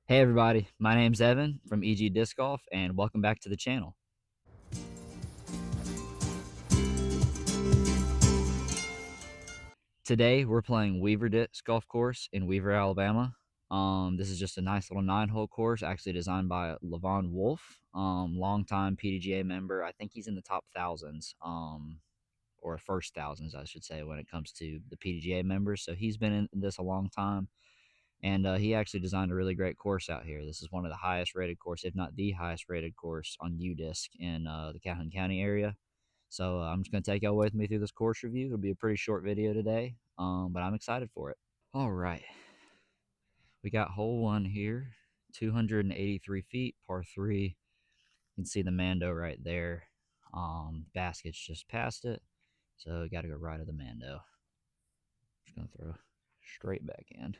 Hey everybody, my name's Evan from EG Disc Golf, and welcome back to the channel. Today we're playing Weaver Disc Golf Course in Weaver, Alabama. This is just a nice little 9-hole course, actually designed by Lavone Wolfe, longtime PDGA member. I think he's in the top thousands, or first thousands, I should say, when it comes to the PDGA members. So he's been in this a long time. And he actually designed a really great course out here. This is one of the highest rated course, if not the highest rated course on UDisc in the Calhoun County area. So I'm just going to take y'all with me through this course review. It'll be a pretty short video today, but I'm excited for it. All right. We got hole one here, 283 feet, par 3. You can see the Mando right there. Basket's just past it, so we got to go right of the Mando. Just going to throw straight backhand.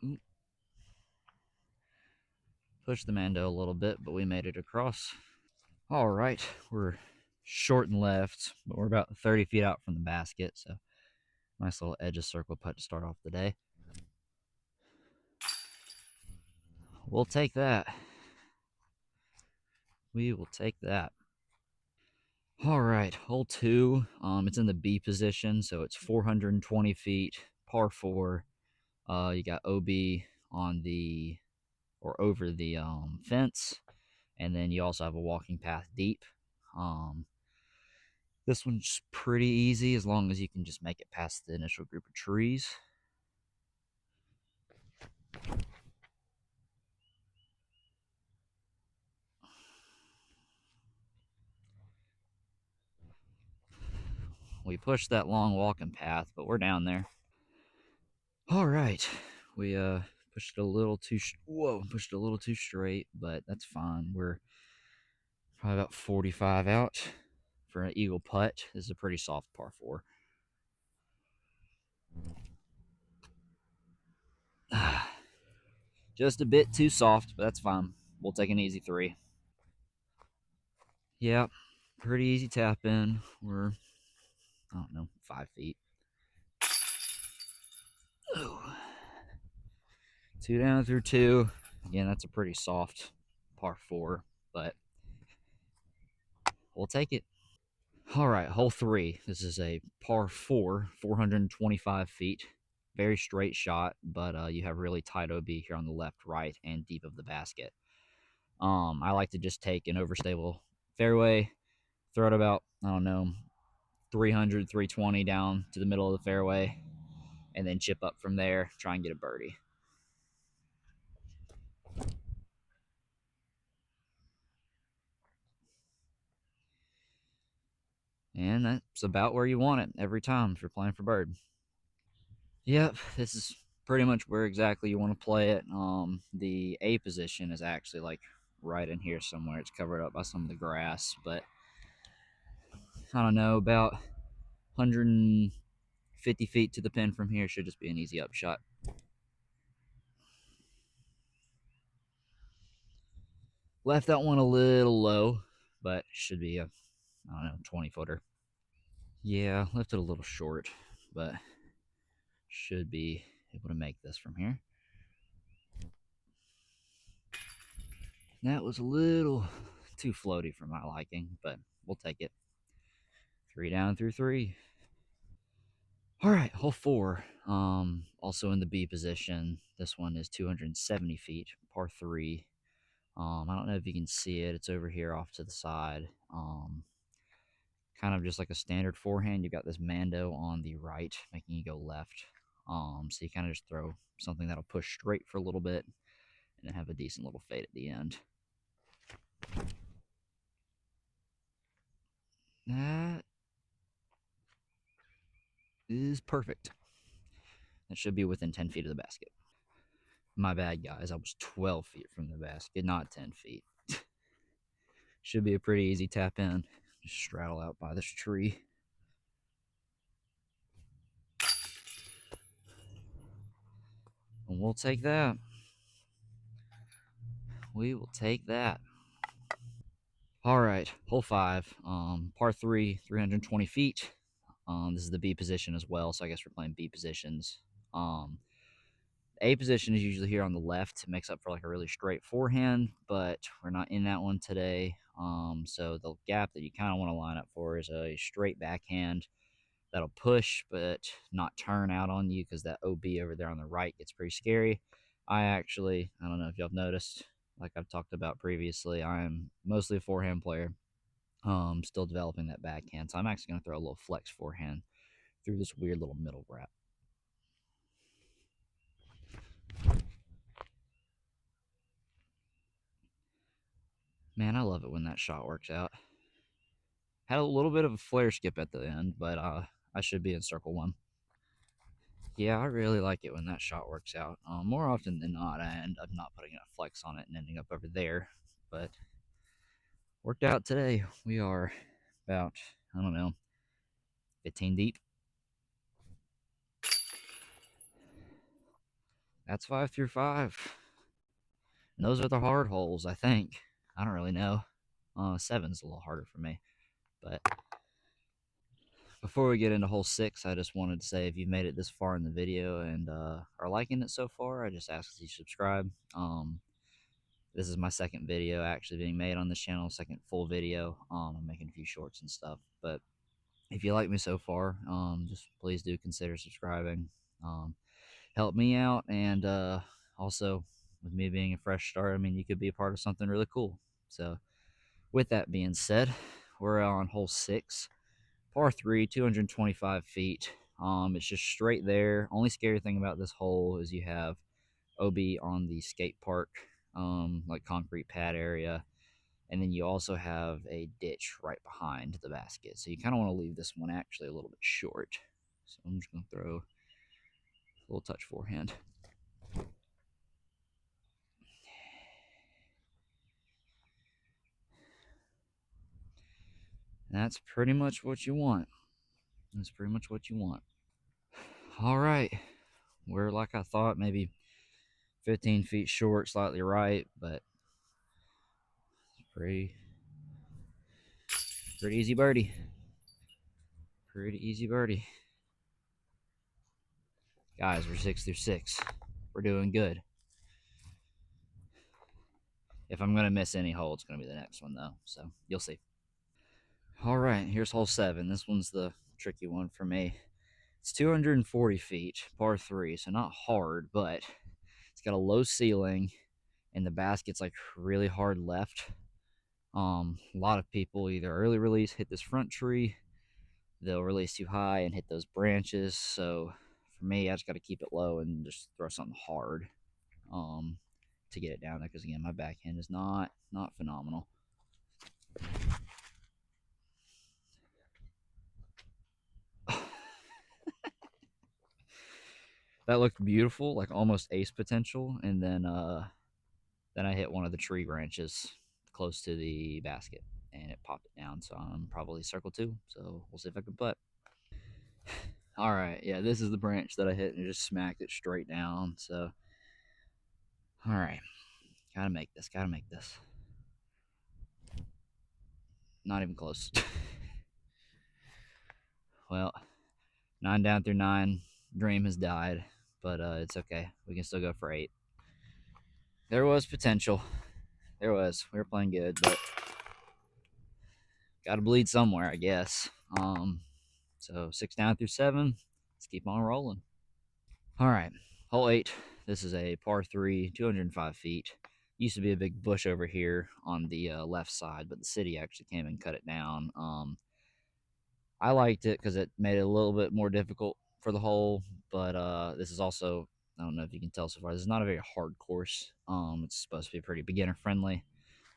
Ooh. Pushed the Mando a little bit, but we made it across. All right, we're short and left, but we're about 30 feet out from the basket, so nice little edge of circle putt to start off the day. We'll take that. We will take that. All right, hole 2. It's in the B position, so it's 420 feet, par 4. You got OB on the or over the fence, and then you also have a walking path deep. This one's pretty easy as long as you can just make it past the initial group of trees. We pushed that long walking path, but we're down there. All right, we pushed it a little too pushed it a little too straight, but that's fine. We're probably about 45 out for an eagle putt. This is a pretty soft par 4. Just a bit too soft, but that's fine. We'll take an easy 3. Yeah, pretty easy tap in. We're, I don't know, 5 feet. Ooh. 2 down through 2. Again, that's a pretty soft par 4, but we'll take it. All right, hole 3. This is a par 4, 425 feet. Very straight shot, but you have really tight OB here on the left, right, and deep of the basket. I like to just take an overstable fairway, throw it about, I don't know, 300, 320 down to the middle of the fairway, and then chip up from there, try and get a birdie. And that's about where you want it every time if you're playing for bird. Yep, this is pretty much where exactly you want to play it. The A position is actually like right in here somewhere. It's covered up by some of the grass, but I don't know, about 150 feet to the pin from here should just be an easy upshot. Left that one a little low, but should be a, I don't know, 20-footer. Yeah, left it a little short, but should be able to make this from here. That was a little too floaty for my liking, but we'll take it. 3 down through 3. All right, hole 4. Also in the B position. This one is 270 feet, par 3. I don't know if you can see it. It's over here off to the side. Kind of just like a standard forehand. You got this Mando on the right, making you go left. So you kind of just throw something that'll push straight for a little bit, and then have a decent little fade at the end. That is perfect. That should be within 10 feet of the basket. My bad, guys. I was 12 feet from the basket, not 10 feet. Should be a pretty easy tap in. Just straddle out by this tree. And we'll take that. We will take that. All right, hole 5. Par 3, 320 feet. This is the B position as well, so I guess we're playing B positions. A position is usually here on the left. It makes up for like a really straight forehand, but we're not in that one today. So the gap that you kind of want to line up for is a straight backhand that'll push but not turn out on you, because that OB over there on the right gets pretty scary. I don't know if y'all have noticed, like I've talked about previously, I am mostly a forehand player. Still developing that backhand, so I'm actually going to throw a little flex forehand through this weird little middle wrap. Man, I love it when that shot works out. Had a little bit of a flare skip at the end, but I should be in circle one. Yeah, I really like it when that shot works out. More often than not, I end up not putting enough flex on it and ending up over there. But worked out today. We are about, I don't know, 15 deep. That's 5 through 5. And those are the hard holes, I think. I don't really know. Seven's a little harder for me. But before we get into hole 6, I just wanted to say, if you've made it this far in the video and are liking it so far, I just ask that you subscribe. This is my second video actually being made on this channel, second full video. I'm making a few shorts and stuff, but if you like me so far, just please do consider subscribing. Help me out, and also, with me being a fresh start, I mean, you could be a part of something really cool. So, with that being said, we're on hole 6, par 3, 225 feet. It's just straight there. Only scary thing about this hole is you have OB on the skate park, like concrete pad area, and then you also have a ditch right behind the basket. So you kind of want to leave this one actually a little bit short. So I'm just going to throw a little touch forehand. And that's pretty much what you want. That's pretty much what you want. All right. We're like I thought, maybe 15 feet short, slightly right, but pretty easy birdie. Pretty easy birdie. Guys, we're 6 through 6. We're doing good. If I'm going to miss any hole, it's going to be the next one, though. So you'll see. All right, here's hole 7. This one's the tricky one for me. It's 240 feet, par 3, so not hard, but it's got a low ceiling, and the basket's like really hard left. A lot of people either early release, hit this front tree, they'll release too high and hit those branches. So for me, I just got to keep it low and just throw something hard to get it down there, because again, my backhand is not phenomenal. That looked beautiful, like almost ace potential, and then I hit one of the tree branches close to the basket, and it popped it down. So I'm probably circle 2. So we'll see if I can putt. All right, yeah, this is the branch that I hit and just smacked it straight down. So, all right, gotta make this. Not even close. Well, 9 down through 9. Dream has died, but it's okay. We can still go for 8. There was potential. There was. We were playing good, but got to bleed somewhere, I guess. So 6 down through 7. Let's keep on rolling. All right, hole 8. This is a par 3, 205 feet. Used to be a big bush over here on the left side, but the city actually came and cut it down. I liked it because it made it a little bit more difficult for the hole, but this is also, I don't know if you can tell so far, this is not a very hard course. It's supposed to be pretty beginner friendly,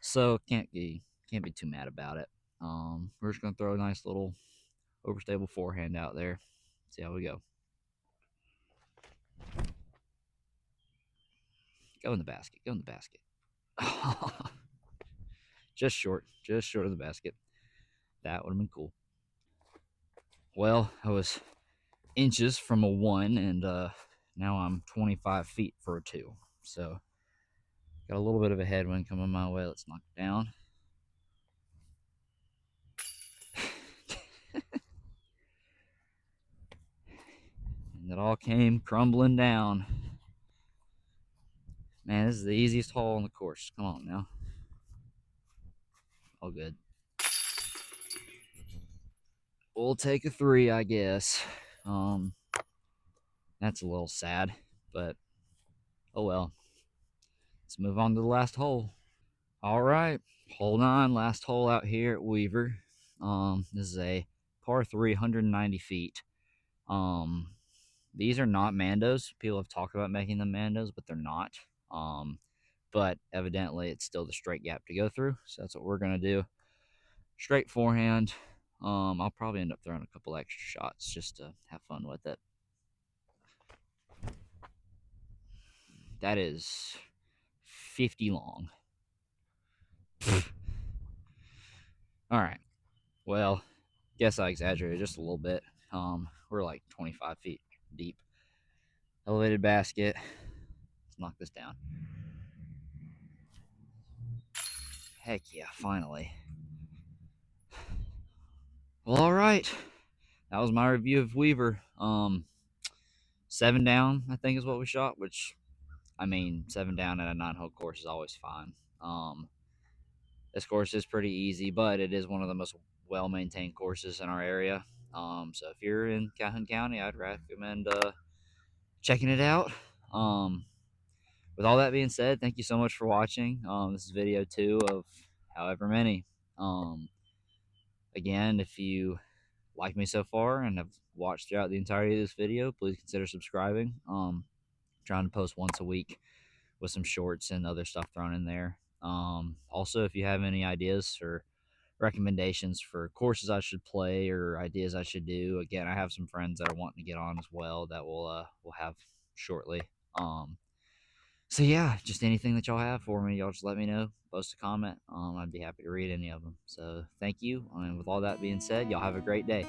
so can't be too mad about it. We're just gonna throw a nice little overstable forehand out there, see how we go. Go in the basket. Just short of the basket. That would have been cool. Well, I was inches from a 1, and now I'm 25 feet for a 2. So got a little bit of a headwind coming my way. Let's knock it down. And it all came crumbling down. Man, this is the easiest hole on the course. Come on now. All good. We'll take a 3, I guess. That's a little sad, but oh well. Let's move on to the last hole. All right, hole 9, last hole out here at Weaver. This is a par 3, 190 feet. These are not Mandos. People have talked about making them Mandos, but they're not. But evidently it's still the straight gap to go through, so that's what we're gonna do. Straight forehand. I'll probably end up throwing a couple extra shots just to have fun with it. That is 50 long. All right. Well, guess I exaggerated just a little bit. We're like 25 feet deep. Elevated basket. Let's knock this down. Heck yeah, finally. Well, all right. That was my review of Weaver. 7 down, I think is what we shot, which, I mean, 7 down at a 9-hole course is always fine. This course is pretty easy, but it is one of the most well-maintained courses in our area. So if you're in Calhoun County, I'd recommend checking it out. With all that being said, thank you so much for watching. This is video 2 of however many. Again, if you like me so far and have watched throughout the entirety of this video, please consider subscribing. Trying to post once a week with some shorts and other stuff thrown in there. Also, if you have any ideas or recommendations for courses I should play or ideas I should do, again, I have some friends that are wanting to get on as well that we'll have shortly. So yeah, just anything that y'all have for me, y'all just let me know. Post a comment. I'd be happy to read any of them. So thank you. And with all that being said, y'all have a great day.